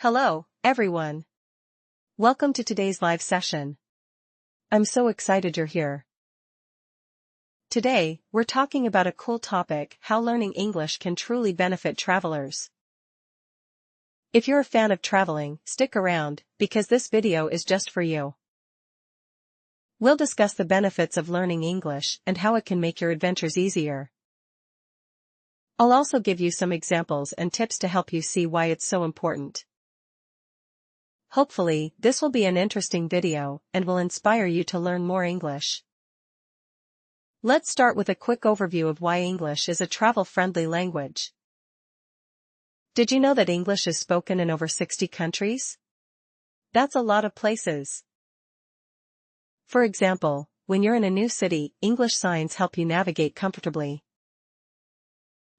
Hello, everyone. Welcome to today's live session. I'm so excited you're here. Today, we're talking about a cool topic: how learning English can truly benefit travelers. If you're a fan of traveling, stick around, because this video is just for you. We'll discuss the benefits of learning English and how it can make your adventures easier. I'll also give you some examples and tips to help you see why it's so important. Hopefully, this will be an interesting video and will inspire you to learn more English. Let's start with a quick overview of why English is a travel-friendly language. Did you know that English is spoken in over 60 countries? That's a lot of places. For example, when you're in a new city, English signs help you navigate comfortably.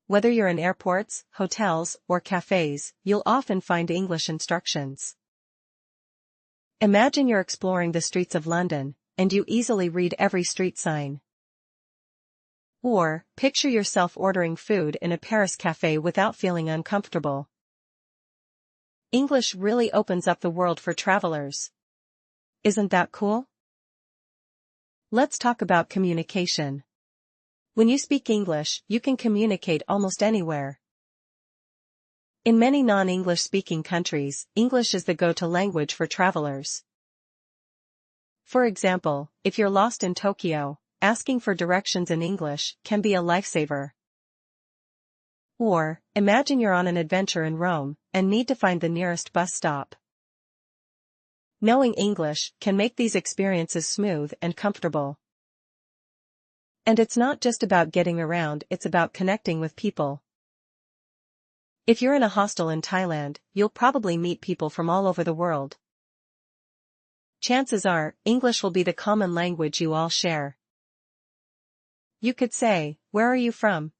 Whether you're in airports, hotels, or cafes, you'll often find English instructions. Imagine you're exploring the streets of London, and you easily read every street sign. Or, picture yourself ordering food in a Paris cafe without feeling uncomfortable. English really opens up the world for travelers. Isn't that cool? Let's talk about communication. When you speak English, you can communicate almost anywhere. In many non-English speaking countries, English is the go-to language for travelers. For example, if you're lost in Tokyo, asking for directions in English can be a lifesaver. Or, imagine you're on an adventure in Rome and need to find the nearest bus stop. Knowing English can make these experiences smooth and comfortable. And it's not just about getting around, it's about connecting with people. If you're in a hostel in Thailand, you'll probably meet people from all over the world. Chances are, English will be the common language you all share. You could say, "Where are you from?"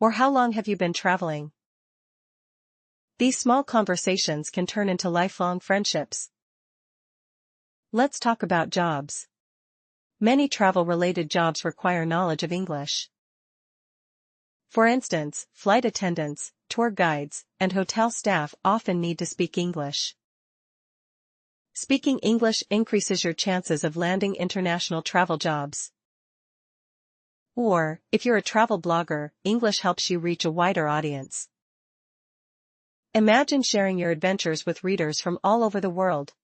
Or "How long have you been traveling?" These small conversations can turn into lifelong friendships. Let's talk about jobs. Many travel-related jobs require knowledge of English. For instance, flight attendants, tour guides, and hotel staff often need to speak English. Speaking English increases your chances of landing international travel jobs. Or, if you're a travel blogger, English helps you reach a wider audience. Imagine sharing your adventures with readers from all over the world.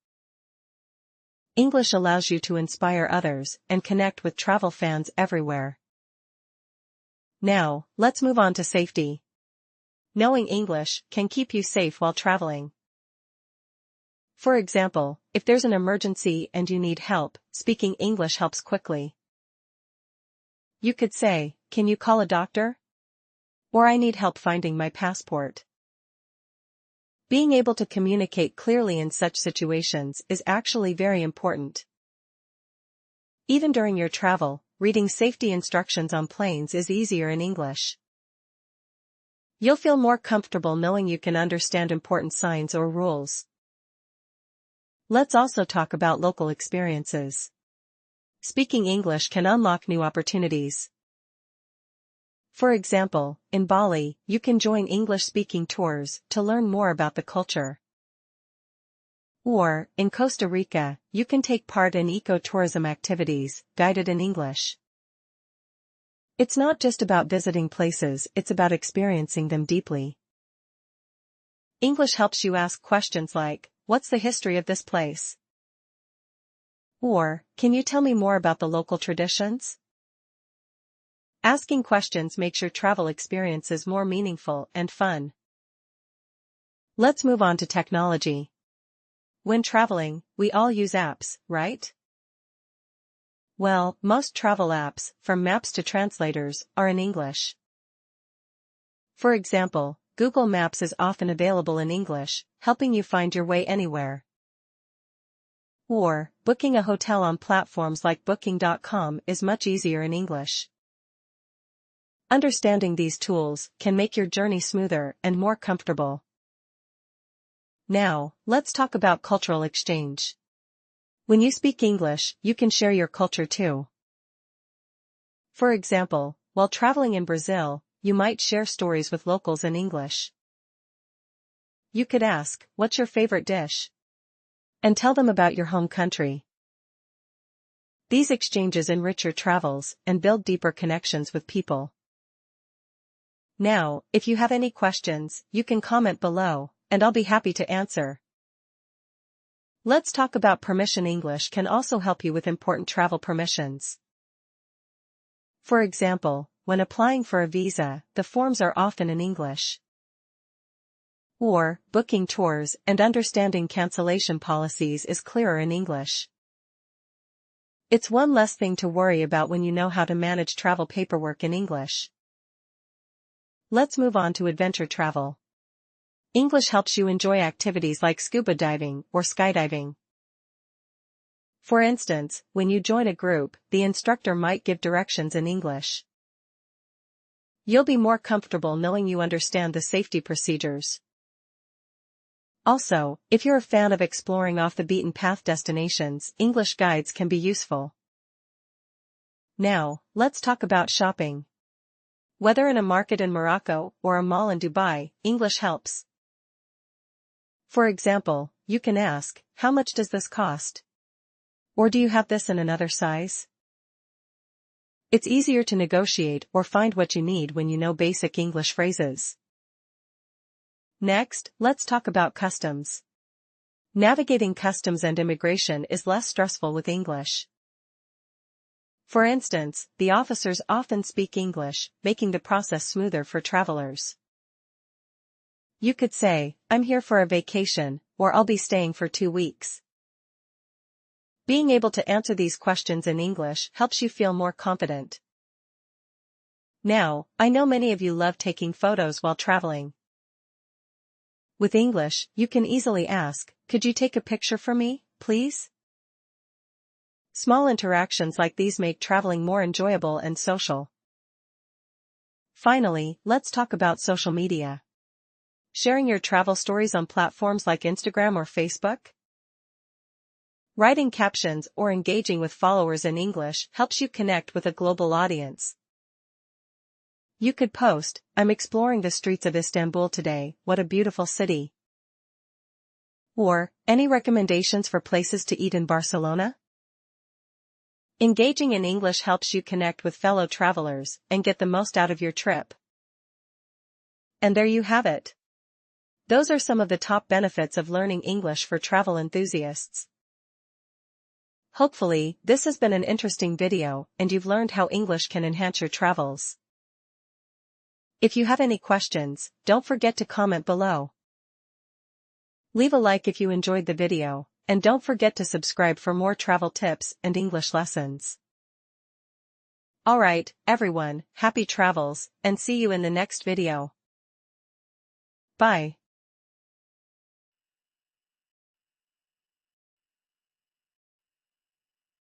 English allows you to inspire others and connect with travel fans everywhere. Now, let's move on to safety. Knowing English can keep you safe while traveling. For example, if there's an emergency and you need help, speaking English helps quickly. You could say, "Can you call a doctor?" Or "I need help finding my passport." Being able to communicate clearly in such situations is actually very important. Even during your travel, reading safety instructions on planes is easier in English. You'll feel more comfortable knowing you can understand important signs or rules. Let's also talk about local experiences. Speaking English can unlock new opportunities. For example, in Bali, you can join English-speaking tours to learn more about the culture. Or, in Costa Rica, you can take part in ecotourism activities, guided in English. It's not just about visiting places, it's about experiencing them deeply. English helps you ask questions like, "What's the history of this place?" Or, "Can you tell me more about the local traditions?" Asking questions makes your travel experiences more meaningful and fun. Let's move on to technology. When traveling, we all use apps, right? Well, most travel apps, from maps to translators, are in English. For example, Google Maps is often available in English, helping you find your way anywhere. Or, booking a hotel on platforms like Booking.com is much easier in English. Understanding these tools can make your journey smoother and more comfortable. Now, let's talk about cultural exchange. When you speak English, you can share your culture too. For example, while traveling in Brazil, you might share stories with locals in English. you could ask, "What's your favorite dish?" and tell them about your home country. These exchanges enrich your travels and build deeper connections with people. Now, if you have any questions, you can comment below, and I'll be happy to answer. Let's talk about permission. English can also help you with important travel permissions. For example, when applying for a visa, the forms are often in English. Or, booking tours and understanding cancellation policies is clearer in English. It's one less thing to worry about when you know how to manage travel paperwork in English. Let's move on to adventure travel. English helps you enjoy activities like scuba diving or skydiving. For instance, when you join a group, the instructor might give directions in English. You'll be more comfortable knowing you understand the safety procedures. Also, if you're a fan of exploring off-the-beaten-path destinations, English guides can be useful. Now, let's talk about shopping. Whether in a market in Morocco or a mall in Dubai, English helps. For example, you can ask, "How much does this cost?" Or "Do you have this in another size?" It's easier to negotiate or find what you need when you know basic English phrases. Next, let's talk about customs. Navigating customs and immigration is less stressful with English. For instance, the officers often speak English, making the process smoother for travelers. You could say, "I'm here for a vacation," or "I'll be staying for 2 weeks." Being able to answer these questions in English helps you feel more confident. Now, I know many of you love taking photos while traveling. With English, you can easily ask, "Could you take a picture for me, please?" Small interactions like these make traveling more enjoyable and social. Finally, let's talk about social media. Sharing your travel stories on platforms like Instagram or Facebook? Writing captions or engaging with followers in English helps you connect with a global audience. You could post, "I'm exploring the streets of Istanbul today, what a beautiful city." Or, "Any recommendations for places to eat in Barcelona?" Engaging in English helps you connect with fellow travelers and get the most out of your trip. And there you have it. Those are some of the top benefits of learning English for travel enthusiasts. Hopefully, this has been an interesting video and you've learned how English can enhance your travels. If you have any questions, don't forget to comment below. Leave a like if you enjoyed the video, and don't forget to subscribe for more travel tips and English lessons. Alright, everyone, happy travels, and see you in the next video. Bye.